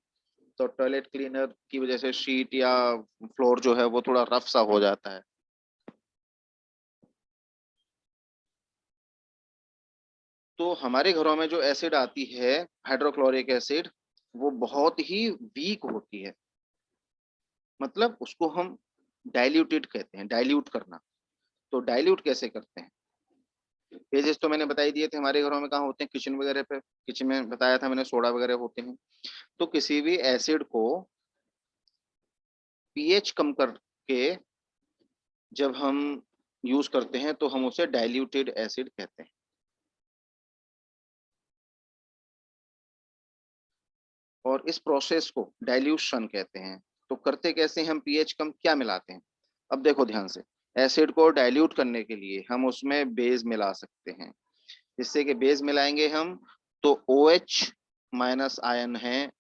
तो टॉयलेट क्लीनर की वजह से शीट या फ्लोर जो है वो थोड़ा रफ सा हो जाता है। तो हमारे घरों में जो एसिड आती है, हाइड्रोक्लोरिक एसिड, वो बहुत ही वीक होती है। मतलब उसको हम डाइल्यूटेड कहते हैं, डाइल्यूट करना। तो डाइल्यूट कैसे करते हैं, फेजेस तो मैंने बताई दिए थे हमारे घरों में कहाँ होते हैं, किचन वगैरह पे। किचन में बताया था मैंने, सोडा वगैरह होते हैं। तो किसी भी एसिड को पीएच कम करके जब हम यूज करते हैं तो हम उसे डाइल्यूटेड एसिड कहते हैं। और इस प्रोसेस को डाइल्यूशन कहते हैं। तो करते कैसे हैं हम, पीएच कम क्या मिलाते हैं। अब देखो ध्यान से, एसिड को डाइल्यूट करने के लिए हम उसमें बेस मिला सकते हैं, जिससे कि बेस मिलाएंगे हम तो OH माइनस आयन है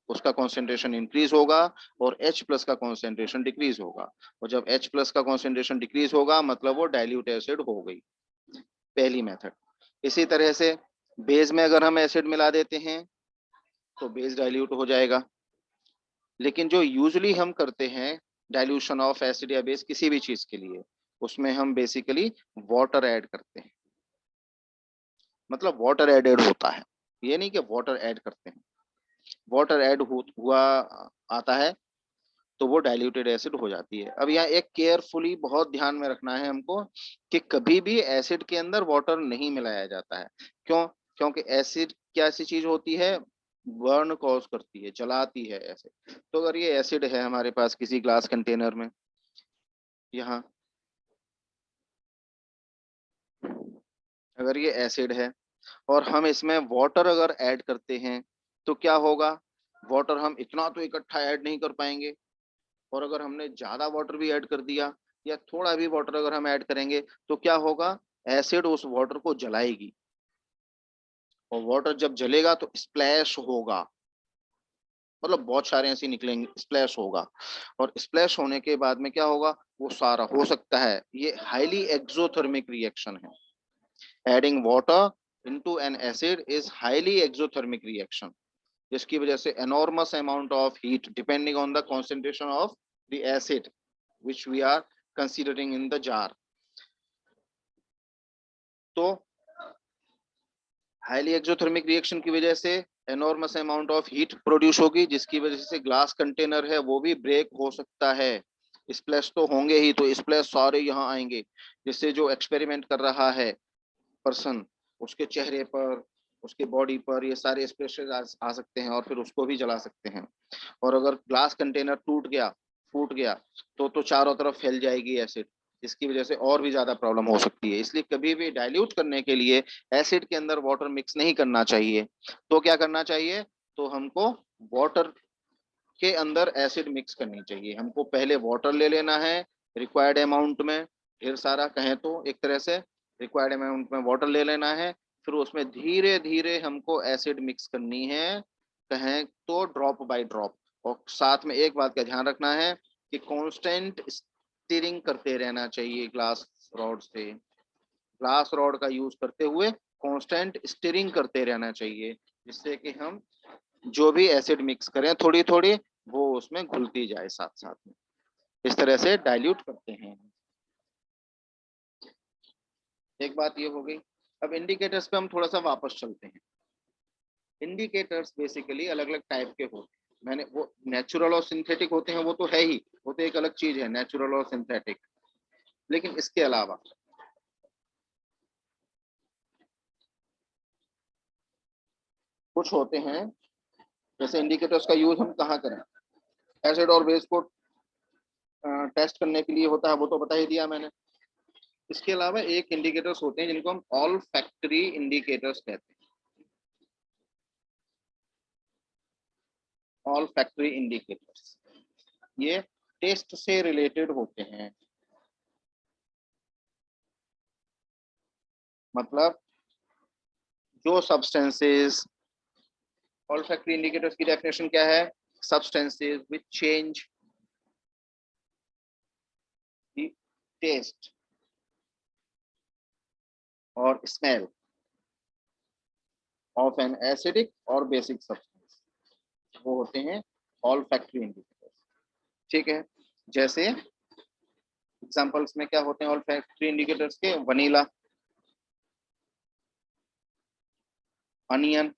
उसका कॉन्सेंट्रेशन इंक्रीज होगा और H प्लस का कॉन्सेंट्रेशन डिक्रीज होगा। और जब H प्लस का कॉन्सेंट्रेशन डिक्रीज होगा मतलब वो डाइल्यूट एसिड हो गई, पहली मेथड। इसी तरह से बेस में अगर हम एसिड मिला देते हैं तो बेस डाइल्यूट हो जाएगा। लेकिन जो यूजली हम करते हैं डाइल्यूशन ऑफ एसिड या बेस किसी भी चीज के लिए, उसमें हम बेसिकली वाटर ऐड करते हैं, मतलब वाटर एडेड होता है, ये नहीं कि वाटर ऐड करते हैं, वाटर ऐड हुआ आता है तो वो डाइल्यूटेड एसिड हो जाती है। अब यहाँ एक केयरफुली बहुत ध्यान में रखना है हमको कि कभी भी एसिड के अंदर वाटर नहीं मिलाया जाता है। क्यों? क्योंकि एसिड क्या ऐसी चीज होती है, बर्न कॉज करती है, जलाती है एसिड। तो अगर ये एसिड है हमारे पास किसी ग्लास कंटेनर में, यहाँ अगर ये एसिड है और हम इसमें वाटर अगर ऐड करते हैं तो क्या होगा, वाटर हम इतना तो इकट्ठा ऐड नहीं कर पाएंगे, और अगर हमने ज्यादा वाटर भी ऐड कर दिया या थोड़ा भी वाटर अगर हम ऐड करेंगे तो क्या होगा, एसिड उस वाटर को जलाएगी, और वाटर जब जलेगा तो स्प्लैश होगा, मतलब बहुत सारे ऐसे निकलेंगे, स्प्लैश होगा। और स्प्लैश होने के बाद में क्या होगा, वो सारा हो सकता है, ये हाईली एक्सोथर्मिक रिएक्शन है। Adding water into an acid is highly exothermic reaction, जिसकी वजह से enormous amount of heat depending on the concentration of the acid which we are considering in the jar। तो हाईली एक्सोथर्मिक रिएक्शन की वजह से enormous amount of heat produce होगी, जिसकी वजह से ग्लास कंटेनर है वो भी ब्रेक हो सकता है। स्प्लैश तो होंगे ही, तो स्प्लैश सारे यहाँ आएंगे, जिससे जो एक्सपेरिमेंट कर रहा है पर्सन, उसके चेहरे पर, उसके बॉडी पर ये सारे स्प्लैशेस आ सकते हैं और फिर उसको भी जला सकते हैं। और अगर ग्लास कंटेनर टूट गया, फूट गया, तो चारों तरफ फैल जाएगी एसिड, जिसकी वजह से और भी ज्यादा प्रॉब्लम हो सकती है। इसलिए कभी भी डाइल्यूट करने के लिए एसिड के अंदर वाटर मिक्स नहीं करना चाहिए। तो क्या करना चाहिए, तो हमको वाटर के अंदर एसिड मिक्स करनी चाहिए। हमको पहले वाटर ले लेना है रिक्वायर्ड अमाउंट में, ढेर सारा कहें तो एक तरह से रिक्वायर्ड अमाउंट में वाटर ले लेना है, फिर उसमें धीरे धीरे हमको एसिड मिक्स करनी है, कहें तो ड्रॉप बाय ड्रॉप। और साथ में एक बात का ध्यान रखना है कि कांस्टेंट स्टीरिंग करते रहना चाहिए ग्लास रॉड से, ग्लास रॉड का यूज करते हुए कांस्टेंट स्टीरिंग करते रहना चाहिए, जिससे कि हम जो भी एसिड मिक्स करें थोड़ी थोड़ी, वो उसमें घुलती जाए साथ साथ में। इस तरह से डाइल्यूट करते हैं। एक बात ये हो गई। अब इंडिकेटर्स पे हम थोड़ा सा वापस चलते हैं। इंडिकेटर्स बेसिकली अलग अलग टाइप के होते हैं। मैंने वो नेचुरल और सिंथेटिक होते हैं, वो तो है ही, वो तो एक अलग चीज है नेचुरल और सिंथेटिक। लेकिन इसके अलावा कुछ होते हैं, जैसे इंडिकेटर्स का यूज हम कहाँ करें, एसिड और बेस को टेस्ट करने के लिए होता है, वो तो बता ही दिया मैंने। इसके अलावा एक इंडिकेटर्स होते हैं जिनको हम ऑल फैक्ट्री इंडिकेटर्स कहते हैं। ऑल फैक्ट्री इंडिकेटर्स ये टेस्ट से रिलेटेड होते हैं। मतलब जो सब्सटेंसेस, ऑल फैक्ट्री इंडिकेटर्स की डेफिनेशन क्या है, substances which change the taste or smell of an acidic or basic substance, वो होते हैं ऑल फैक्ट्री इंडिकेटर्स। ठीक है, जैसे एग्जांपल्स में क्या होते हैं ऑल फैक्ट्री इंडिकेटर्स के, वनीला, अनियन,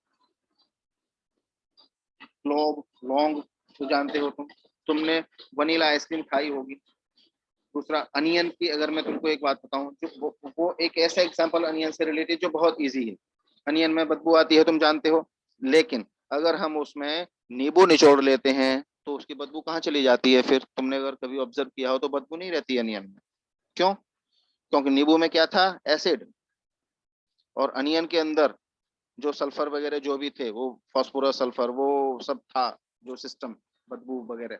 क्लोव, लौंग, तो जानते हो तुमने वनीला आइसक्रीम खाई होगी। दूसरा अनियन की अगर मैं तुमको एक बात बताऊं, जो वो एक ऐसा एग्जांपल अनियन से रिलेटेड जो बहुत इजी है। अनियन में बदबू आती है तुम जानते हो, लेकिन अगर हम उसमें नींबू निचोड़ लेते हैं तो उसकी बदबू कहाँ चली जाती है, फिर तुमने अगर कभी ऑब्जर्व किया हो तो बदबू नहीं रहती अनियन में। क्यों? क्योंकि नींबू में क्या था, एसिड, और अनियन के अंदर जो सल्फर वगैरह जो भी थे, वो फास्फोरस सल्फर वो सब था, जो सिस्टम बदबू वगैरह,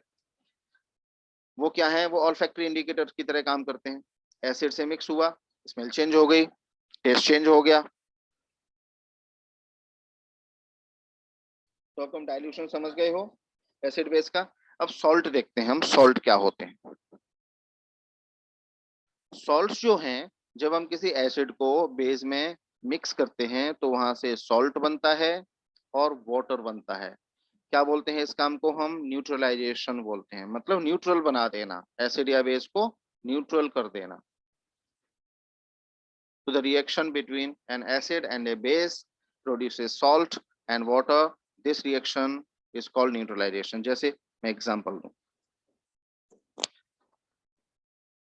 वो क्या है, वो ऑल्फैक्टरी इंडिकेटर की तरह काम करते हैं। एसिड से मिक्स हुआ, स्मेल चेंज हो गई, टेस्ट चेंज हो गया। तो अब तुम डाइल्यूशन समझ गए हो एसिड बेस का। अब सॉल्ट देखते हैं हम, सॉल्ट क्या होते हैं। सॉल्ट्स जो हैं, जब हम किसी एसिड को बेस में मिक्स करते हैं तो वहां से सॉल्ट बनता है और वाटर बनता है। क्या बोलते हैं इस काम को हम, न्यूट्रलाइजेशन बोलते हैं, मतलब न्यूट्रल बना देना, एसिड या बेस को न्यूट्रल कर देना। तो the reaction between an acid and a base produces salt and water, this reaction is called neutralisation. जैसे मैं एग्जांपल दूं,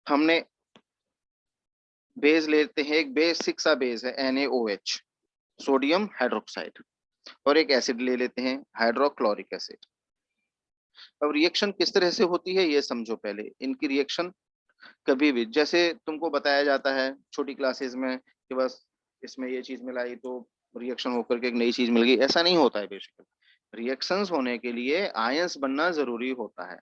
हमने बेस लेते हैं, एक बेसिक सा बेस है NaOH, सोडियम हाइड्रोक्साइड, और एक एसिड ले लेते हैं हाइड्रोक्लोरिक एसिड। अब रिएक्शन किस तरह से होती है ये समझो पहले। इनकी रिएक्शन कभी भी, जैसे तुमको बताया जाता है छोटी क्लासेस में कि बस इसमें ये चीज मिलाई तो रिएक्शन होकर के एक नई चीज मिल गई, ऐसा नहीं होता है। बेसिकली रिएक्शंस होने के लिए आयंस बनना जरूरी होता है।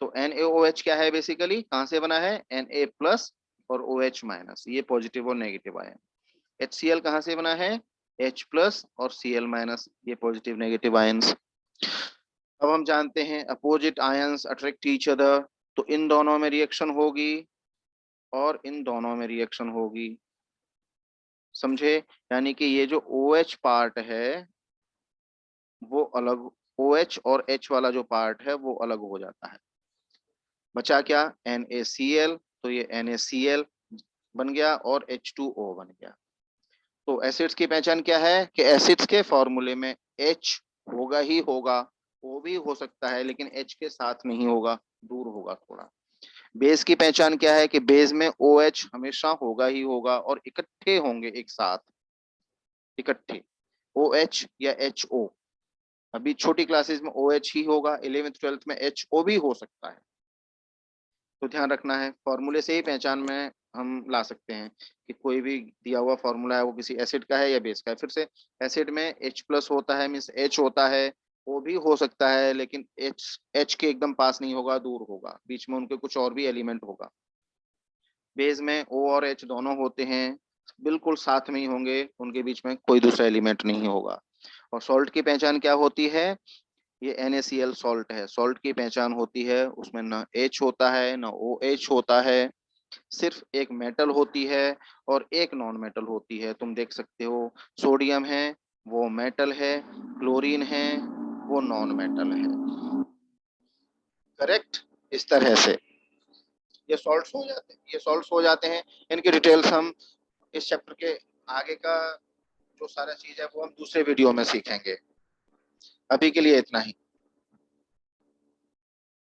तो NaOH क्या है, बेसिकली कहाँ से बना है, Na प्लस और OH माइनस, ये पॉजिटिव और नेगेटिव आयन। HCl कहाँ से बना है, H प्लस और Cl माइनस, ये पॉजिटिव नेगेटिव आयंस। अब हम जानते हैं opposite ions attract each other, तो इन दोनों में रिएक्शन होगी और इन दोनों में रिएक्शन होगी, समझे। यानी कि ये जो OH पार्ट है वो अलग, OH और H वाला जो पार्ट है वो अलग हो जाता है। बचा क्या, NaCl, तो ये NaCl बन गया और H2O बन गया। तो एसिड्स की पहचान क्या है कि एसिड्स के फॉर्मूले में H होगा ही होगा, O भी हो सकता है लेकिन H के साथ नहीं होगा, दूर होगा थोड़ा। बेस की पहचान क्या है कि बेस में OH हमेशा होगा ही होगा और इकट्ठे होंगे एक साथ, इकट्ठे OH या HO। अभी छोटी क्लासेस में OH ही होगा, 11th 12th में HO भी हो सकता है। तो ध्यान रखना है, फॉर्मूले से ही पहचान में हम ला सकते हैं कि कोई भी दिया हुआ फॉर्मूला है वो किसी एसिड का है या बेस का है। फिर से, एसिड में H प्लस होता है, मीन्स H होता है, वो भी हो सकता है लेकिन H के एकदम पास नहीं होगा, दूर होगा, बीच में उनके कुछ और भी एलिमेंट होगा। बेस में O और H दोनों होते हैं, बिल्कुल साथ में ही होंगे, उनके बीच में कोई दूसरा एलिमेंट नहीं होगा। और सॉल्ट की पहचान क्या होती है, ये NaCl सॉल्ट है, सॉल्ट की पहचान होती है उसमें ना H होता है ना OH होता है, सिर्फ एक मेटल होती है और एक नॉन मेटल होती है। तुम देख सकते हो सोडियम है वो मेटल है, क्लोरीन है वो नॉन मेटल है, करेक्ट। इस तरह से ये सॉल्ट्स हो जाते हैं, ये सॉल्ट्स हो जाते हैं। इनकी डिटेल्स हम इस चैप्टर के आगे का जो सारा चीज है वो हम दूसरे वीडियो में सीखेंगे। अभी के लिए इतना ही।